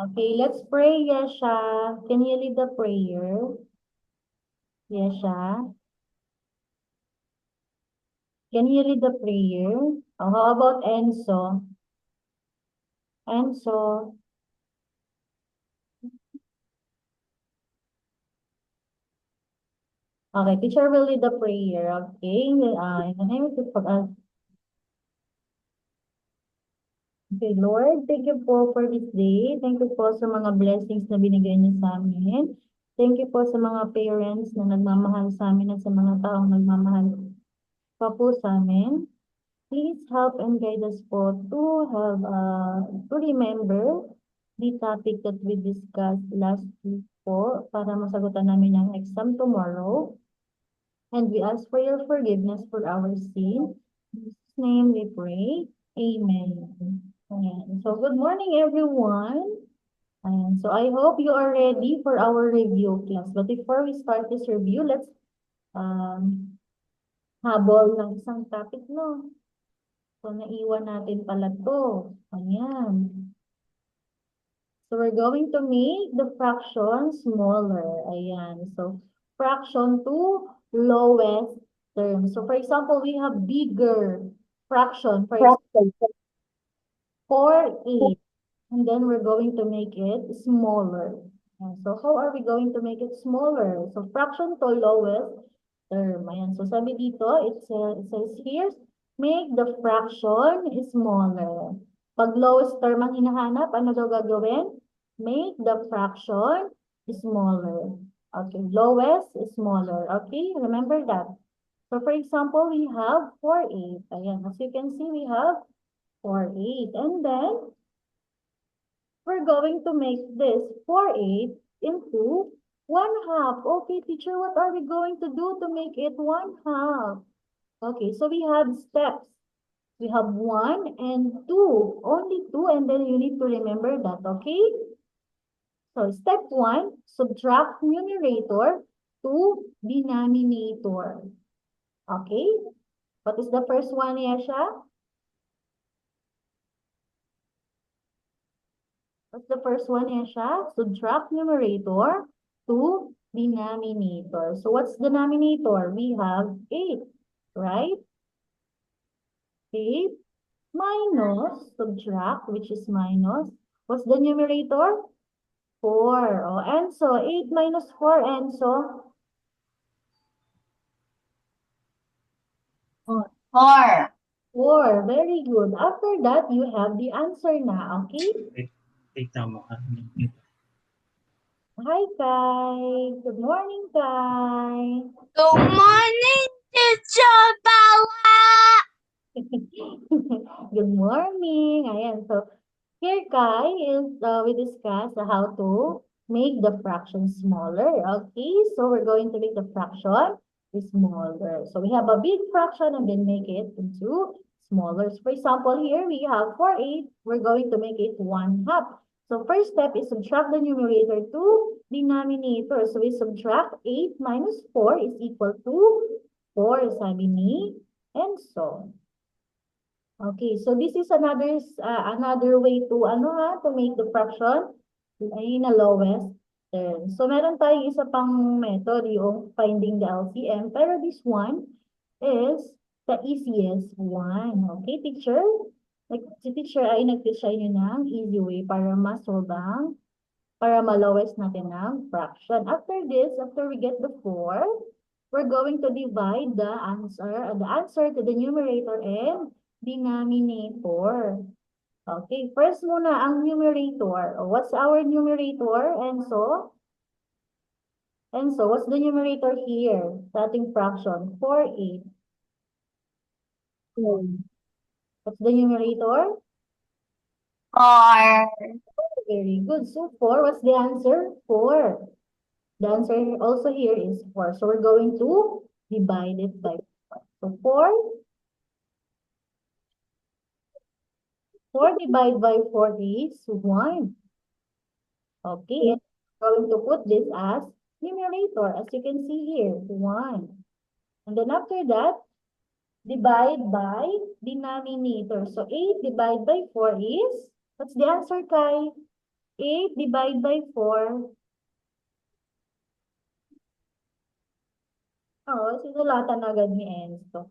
Okay, let's pray, Yesha. Can you lead the prayer? Yesha, can you lead the prayer? Oh, how about Enzo? Enzo. Okay, teacher will lead the prayer. Okay, in the name of the okay, Lord, thank you po for this day. Thank you po sa mga blessings na binigay niyo sa amin. Thank you po sa mga parents na nagmamahal sa amin at sa mga taong nagmamahal pa po sa amin. Please help and guide us po to remember the topic that we discussed last week po para masagutan namin ang exam tomorrow. And we ask for your forgiveness for our sin. In Jesus' name we pray. Amen. Ayan. So good morning everyone. Ayan. So I hope you are ready for our review class. But before we start this review, let's um, habol ng isang topic, no? So naiwan natin pala to. Ayan. So we're going to make the fraction smaller. Ayan. So fraction to lowest term. So for example, we have bigger fraction. For example, 4/8. And then we're going to make it smaller. So how are we going to make it smaller? So fraction to lowest term. Ayan. So sabi dito, it says here, make the fraction smaller. Pag lowest term ang hinahanap, ano daw gagawin? Make the fraction smaller. Okay, lowest is smaller. Okay, remember that. So for example, we have 4/8. Ayan, as you can see, we have 4/8. And then, we're going to make this 4/8 into 1/2. Okay, teacher, what are we going to do to make it 1/2? Okay, so we have steps. We have 1 and 2. Only 2, and then you need to remember that, okay? So step 1, subtract numerator to denominator. Okay? What is the first one, Yesha? What's the first one, Yesha? Subtract numerator to denominator. So what's denominator? We have 8, right? 8 minus, subtract, which is minus. What's the numerator? 4. Oh, Enzo, 8 minus 4, Enzo. 4. 4. Very good. After that, you have the answer na, okay? Hi, Kai. Good morning, Kai. Good morning, Teacher Bella. Good morning. Ayan, so here, Kai, is we discussed how to make the fraction smaller. Okay, so we're going to make the fraction smaller. So we have a big fraction and then make it into smaller. So for example, here we have 4/8. We're going to make it 1/2. So first step is subtract the numerator to denominator. So we subtract 8 minus 4 is equal to 4, sabi ni Enzo. Okay, so this is another way to to make the fraction in a lowest term. So meron tayong isa pang method yung finding the LCM, pero this one is the easiest one. Okay, teacher? Like, si teacher ay nag-teach nyo ng easy way para para ma-lowest natin ng fraction. After this, after we get the 4, we're going to divide the answer to the numerator and denominator. Okay, first muna ang numerator. What's our numerator, Enzo? Enzo, what's the numerator here? Sa ating fraction, 4/8. What's the numerator? 4. Very good. So 4, what's the answer? 4. The answer also here is 4. So we're going to divide it by 4. So 4 divided by 4 is 1. Okay, and we're going to put this as numerator, as you can see here, 1. And then after that, divide by denominator. So 8 divided by 4 is, what's the answer, Kai? 8 divided by 4. Oh, sinulatan agad ni Enzo.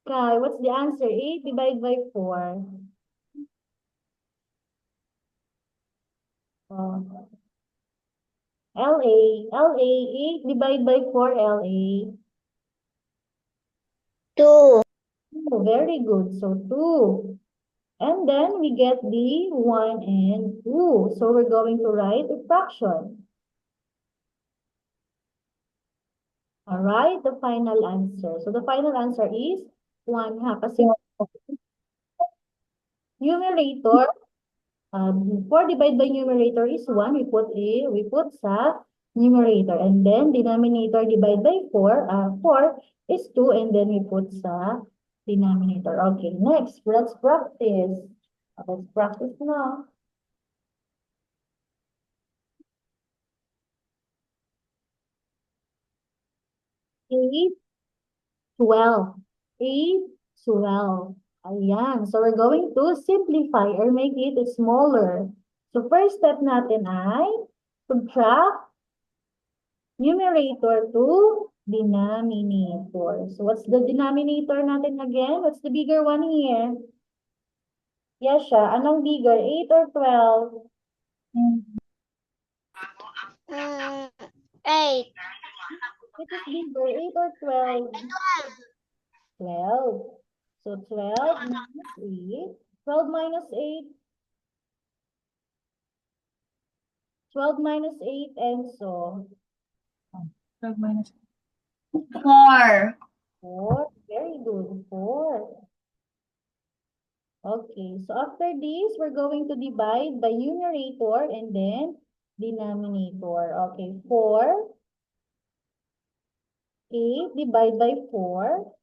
Kai, what's the answer? 8 divided by 4. Oh. LA, 8 divided by 4, LA. 2. Oh, very good. So 2. And then we get the 1 and 2. So we're going to write a fraction. All right, the final answer. So the final answer is 1 half. Kasi numerator, 4 divided by numerator is 1. We put sa numerator. And then denominator divided by 4, 4 is 2. And then we put sa denominator. Okay, next, let's practice. Let's practice now. 8, 12. 8, 12. Ayan. So, we're going to simplify or make it smaller. So, first step natin ay subtract numerator to denominator. So, what's the denominator natin again? What's the bigger one here? Yes, siya. Anong bigger? 8 or 12? 8. Which is bigger? 8 or 12? 12. So, 12 minus 8. 12 minus 8. 12 minus 8, and so 12 minus 4. 4. Very good. 4. Okay, so after this, we're going to divide by numerator and then denominator. Okay, 4. 8 divided by 4.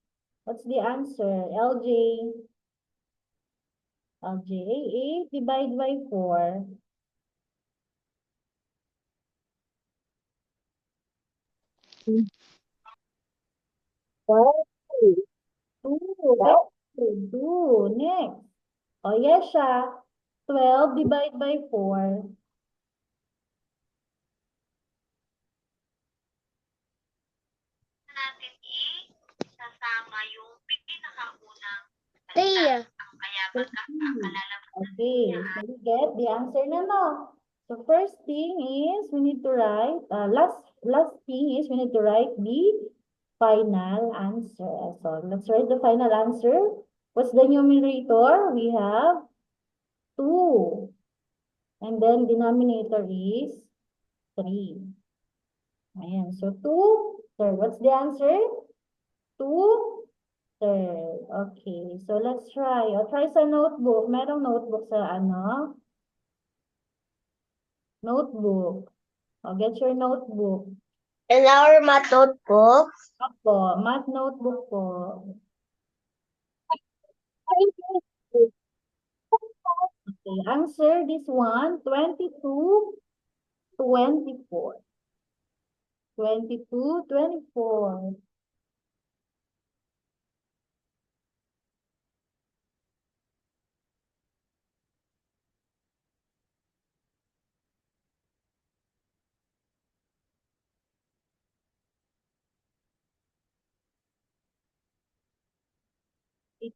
What's the answer? LJ. LJ, 8 divided by 4. What? 2. 2. Next. Oh, yes, siya. 12 divided by 4. Natin isasama yung pinakaunang 3. Kaya Okay, so we get the answer na no. So first thing is we need to write, last thing is we need to write the final answer. So let's write the final answer. What's the numerator? We have 2. And then denominator is 3. Ayan, so 2. So what's the answer? 2. Third. Okay, so let's try. O, try sa notebook. Merong notebook sa ano? Notebook. O, get your notebook. In our math notebook, Opo, math notebook po. Okay, answer this one. 22, 24. 22, 24.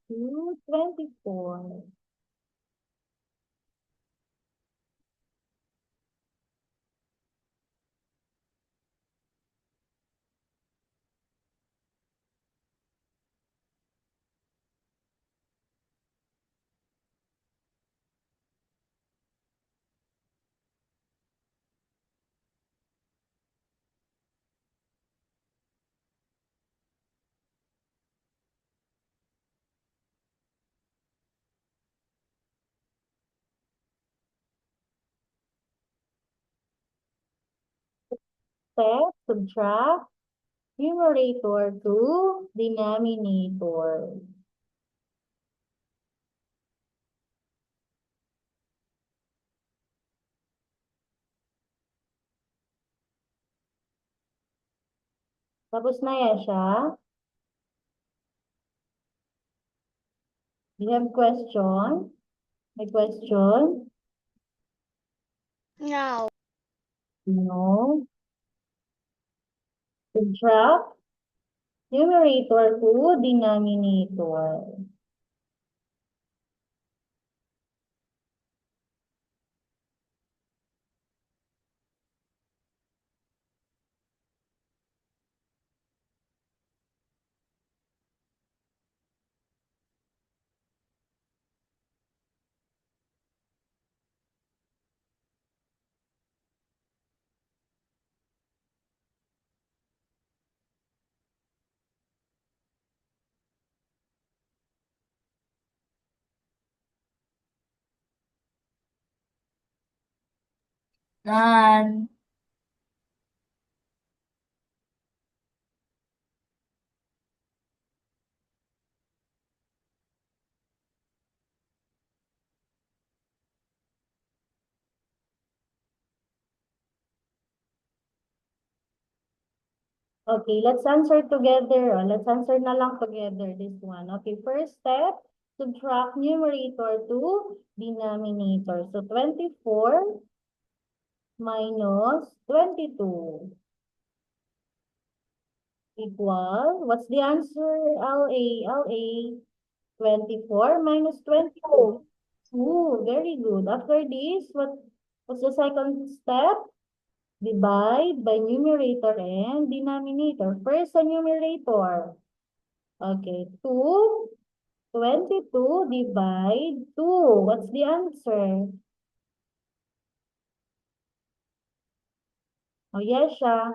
Two, 24. Step, subtract, numerator to denominator. Tapos na yan siya. Do you have question? May question? No. No. Subtract numerator to denominator. None. Okay, let's answer together. Let's answer na lang together this one. Okay, first step, subtract numerator to denominator. So 24 minus 22 equal, what's the answer, LA? LA, 24 minus 22. 2, very good. After this, what's the second step? Divide by numerator and denominator. First, the numerator. Okay, 22 divide 2. What's the answer? Oh, yes, siya.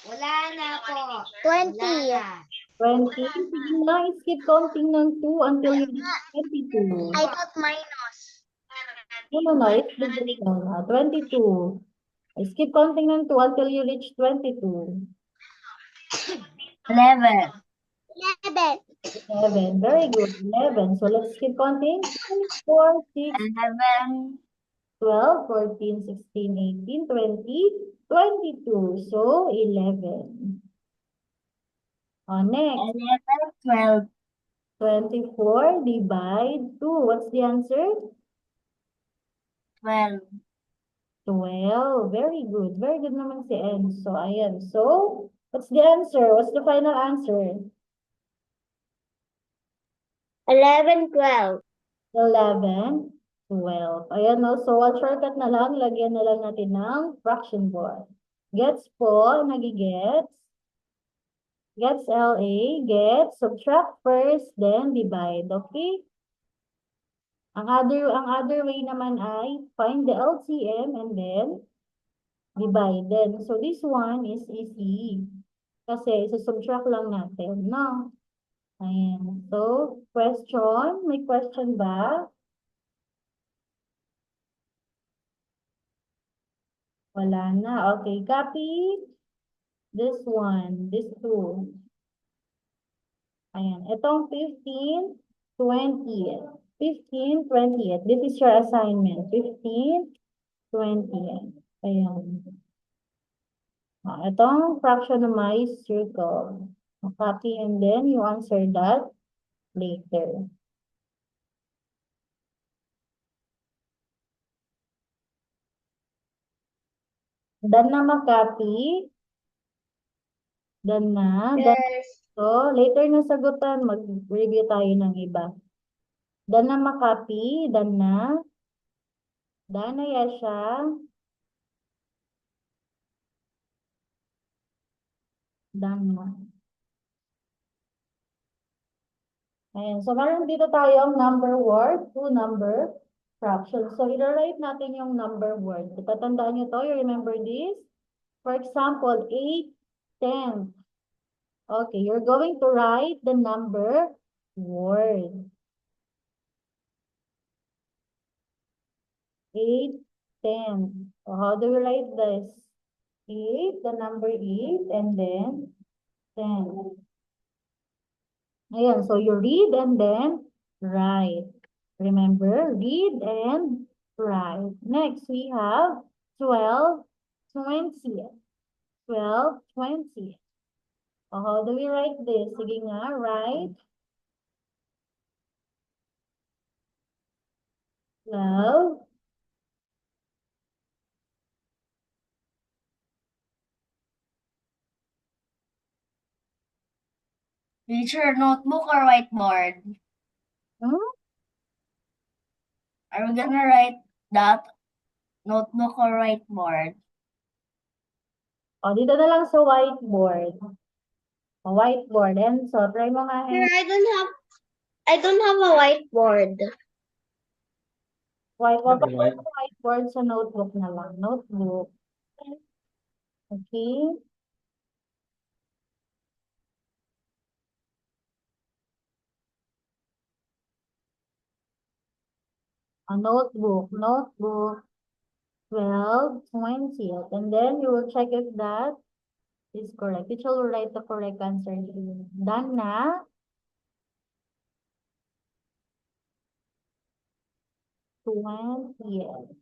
Wala na po. 20. 20. Sige na, skip counting ng 2 until you reach 22. I thought minus. No, it's division. 22. Skip counting ng 2 until you reach 22. 11. 11. 11. Very good. 11. So let's keep counting. 4, 6, 11. 12, 14, 16, 18, 20, 22. So 11. Next. 11, 12. 24 divide 2. What's the answer? 12. 12. Very good. Very good naman si Enzo. Ayan. So, what's the answer? What's the final answer? 11, 12. 11, 12. Ayan, no? So, one shortcut na lang. Lagyan na lang natin ng fraction board. Gets po, nagigets. Gets LA, gets. Subtract first, then divide. Okay? Ang other way naman ay find the LCM and then divide. Then, so this one is easy. Kasi, subtract lang natin, no? Ayan. So, question. May question ba? Wala na. Okay, copy. This one. This two. Ayan. Itong 15, 20th. 15, 20th. This is your assignment. 15, 20th. Ayan. Itong fractionized circle. Copy and then you answer that later. Done na mag-copy. Done na. Done. Yes. So, later na sagutan, mag-review tayo ng iba. Done na mag-copy. Done na. Done na Yesha. Done na. Ayan. So, meron dito tayong number word, two number fractions. So, i-write natin yung number word. Itatandaan nyo to. You remember this? For example, 8, 10. Okay, you're going to write the number word. 8, 10. So, how do we write this? 8, the number 8, and then 10. Ayan, so you read and then write. Remember, read and write. Next, we have 12, 20. 12, 20. So how do we write this? Sige nga, write. 12. Teacher, notebook or whiteboard? Hmm? Are we gonna write that notebook or whiteboard? O, dito na lang sa whiteboard. O, whiteboard. And so, try mo nga. Sir, I don't have a whiteboard. Whiteboard sa notebook na lang. Notebook. Okay. A notebook. Notebook. 12, 20th. And then you will check if that is correct. Teacher will write the correct answer here. Done na. 20th.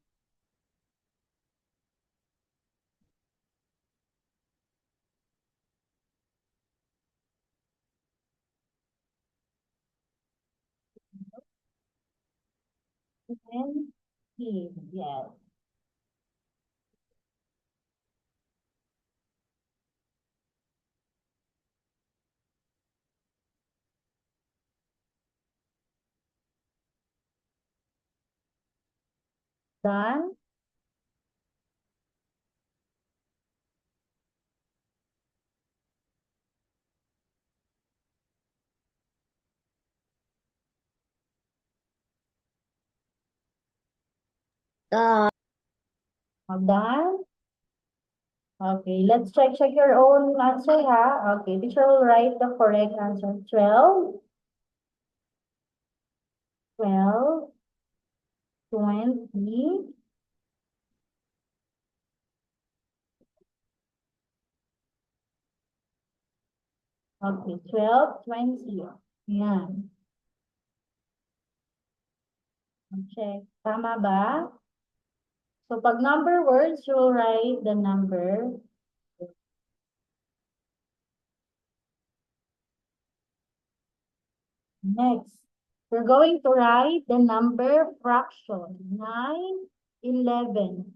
Yes. Done. Done. Done. Okay, let's check your own answer, ha? Okay, teacher will write the correct answer. 12, 12, 20, okay, 12, 20. Yan. Check. Tama ba? So, pag number words, you will write the number. Next, we're going to write the number fraction. 9, 11.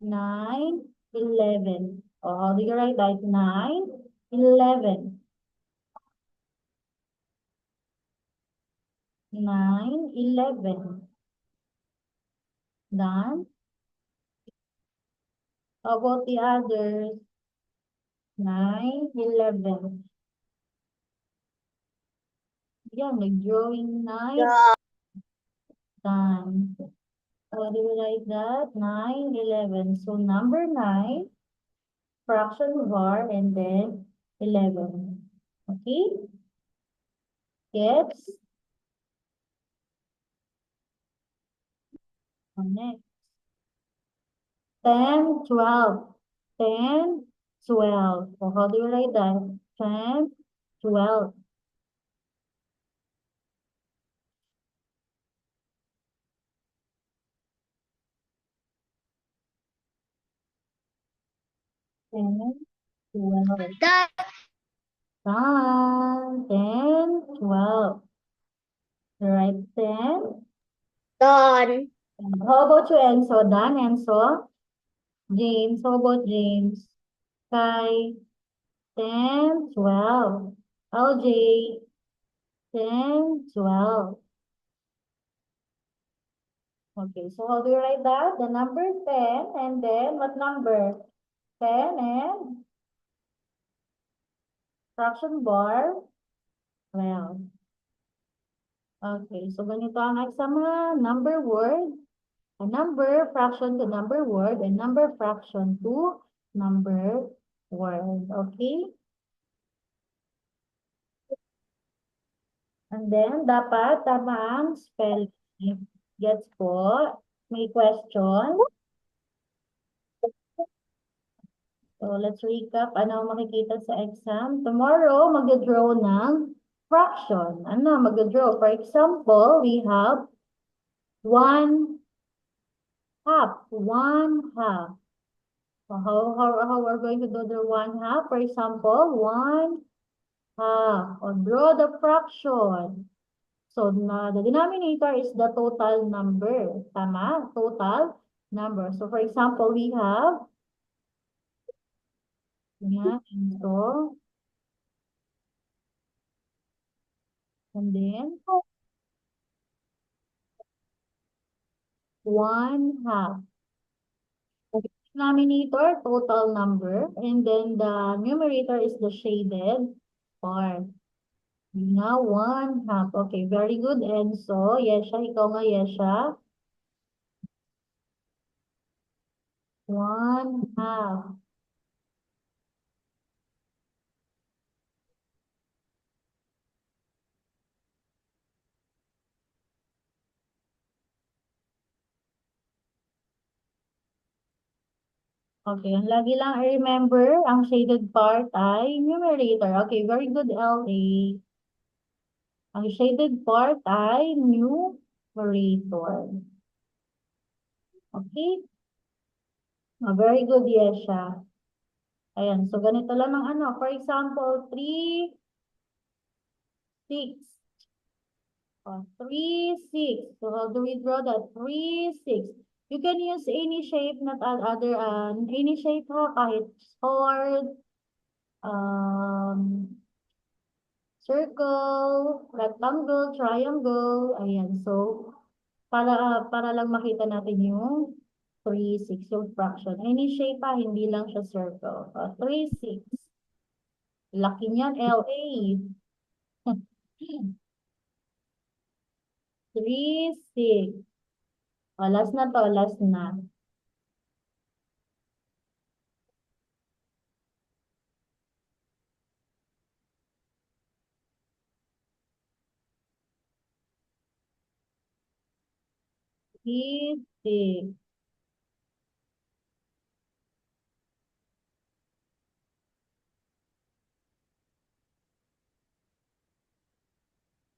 9, 11. Oh, how do you write that? 9, 11. 9, 11. Done. How about the others? 9, 11. Yeah, nag-drawing 9. Done. How do you write that? 9, 11. So number 9, fraction var, and then 11. Okay? Yes? Next. 10, 12. 10, 12. So how do you write that? 10, 12. 10, 12. Done. Done. 10, 12. Right, 10. Done. How about you, Enzo? Done, Enzo? James, how about James? Kai, 10, 12. LJ, 10, 12. Okay, so how do you write that? The number 10, and then what number? 10 and fraction bar, 12. Okay, so ganito ang nagsama number word, a number fraction to number word, and number fraction to number word. Okay? And then, dapat tama ang spelling. Gets po? May question? So, let's recap. Ano ang makikita sa exam? Tomorrow, mag-draw ng fraction. Ano, mag-draw. For example, we have 1 half. 1 half. So how we're going to do the 1 half? For example, 1 half. Or draw the fraction. So, the denominator is the total number. Tama? Total number. So, for example, we have, yan, ito, and then, 1/2. Denominator, total number, and then the numerator is the shaded part. Now, 1/2. Okay, very good, Enzo. Yesha, ikaw nga, Yesha. 1/2. Okay, ang lagi lang i-remember, ang shaded part ay numerator. Okay, very good, LA. Ang shaded part ay numerator. Okay? Very good, Yesha. Ayan, so ganito lang ang ano. For example, 3, 6. 3, 6. So how do we draw that? 3, 6. You can use any shape, not other, any shape ha, kahit sword, circle, rectangle, triangle. Ayan, so para lang makita natin yung 3, 6, yung fraction. Any shape pa, hindi lang siya circle. 3, 6. Laki niyan, LA. 3, 6. Last na to, last na. Three, 6.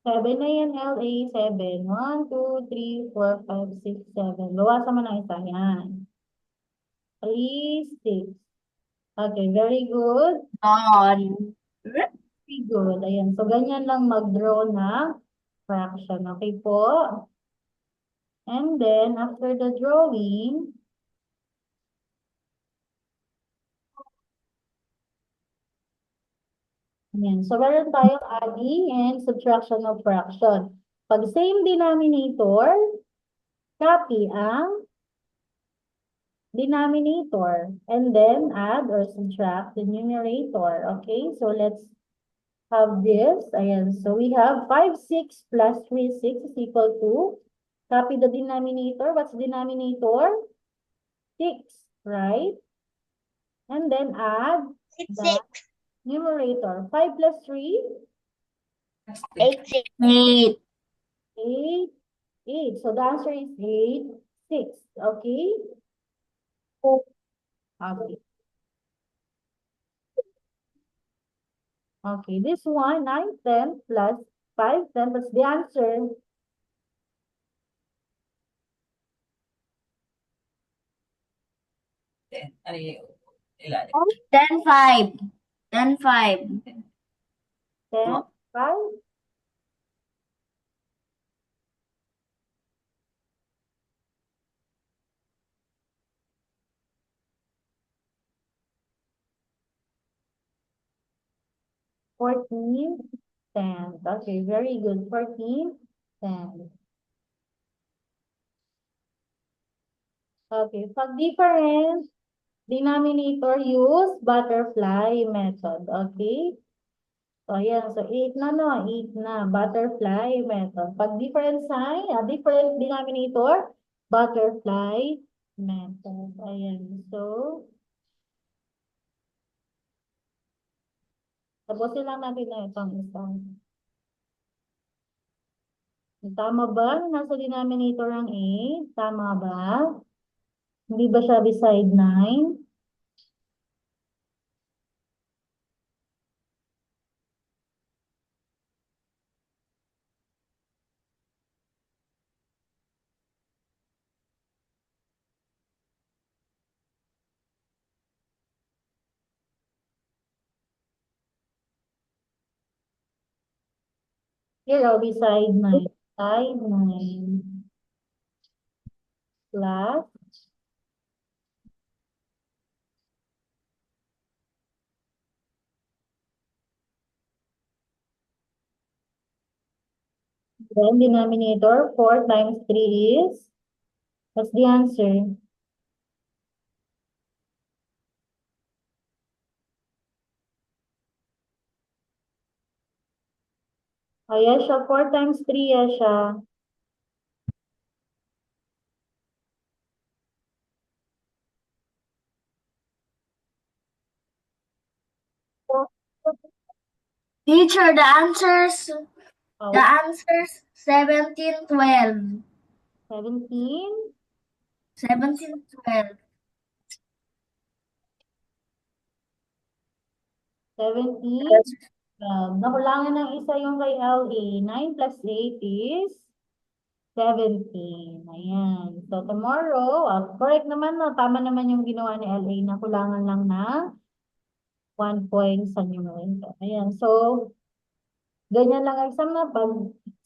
Seven na yan, LA. 7. 1, 2, 3, 4, 5, 6, 7. Bawasan mo ng isa. Yan. 3, 6. Okay, very good. Very good. Ayan. So, ganyan lang mag-draw ng fraction. Okay po? And then, after the drawing, ayan. So, meron tayong adding and subtraction of fraction. Pag same denominator, copy ang denominator and then add or subtract the numerator. Okay, so let's have this. Ayan, so we have 5, 6 plus 3, 6 is equal to, copy the denominator. What's denominator? 6, right? And then add the numerator. 5 plus 3, 8. 8, 8. So the answer is 8, 6. Okay? Okay. Okay, this one, 9, 10 plus 5, 10. What's the answer? Ano yung ilalim? 10, 5. 10, 5. 10, 5. 14, 10. Okay, very good. 14, 10. Okay, pag different denominator, use butterfly method. Okay? So, ayan. So, 8 na, no? 8 na. Butterfly method. Pag different sign, different denominator, butterfly method. Ayan. So, tapusin lang natin na itong isang. Tama ba na nasa denominator ang 8? Tama ba? Hindi ba siya beside 9? Here, I'll be side 9. Side 9 plus. Then denominator, 4 times 3 is, what's the answer? Oh, yes siya, 4 times 3, yes siya. Teacher, the answers Oh, 1712. 17, 1712. 17, nakulangan ng isa yung kay LA. 9 plus 8 is 17. Ayan. So, tomorrow, correct naman, no? Tama naman yung ginawa ni LA. Nakulangan lang na 1 point sa numerator. Ayan. So, ganyan lang ang exam na pag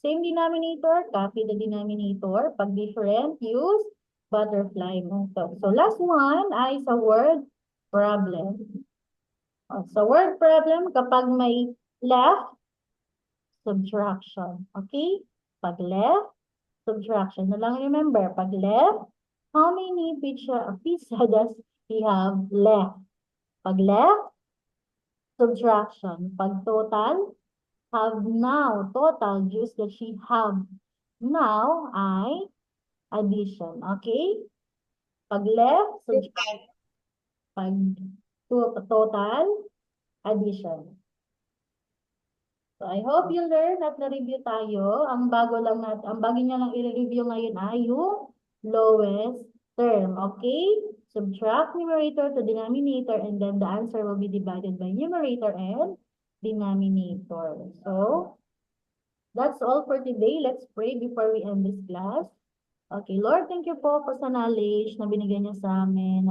same denominator, copy the denominator. Pag different, use butterfly method. So, last one ay sa word problem. Sa word problem, kapag may left, subtraction. Okay? Pag left, subtraction. Na lang remember, pag left, how many pizza does he have left? Pag left, subtraction. Pag total, have now. Total juice that she have now ay addition. Okay? Pag left, subtraction. Pag total, addition. So, I hope you learn at na-review tayo. Ang bago niya lang i-review ngayon ay yung lowest term. Okay? Subtract numerator to denominator and then the answer will be divided by numerator and denominator. So, that's all for today. Let's pray before we end this class. Okay, Lord, thank you po for sa knowledge na binigay niyo sa amin.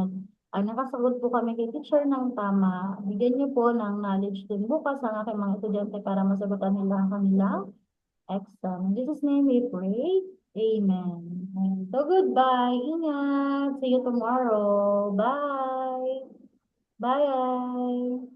At nakasagot po kami kay teacher ng tama. Bigyan niyo po ng knowledge din bukas ang aking mga estudyante para masagutan nila ang kanilang exam. In Jesus' name we pray. Amen. So goodbye. Ingat. See you tomorrow. Bye. Bye.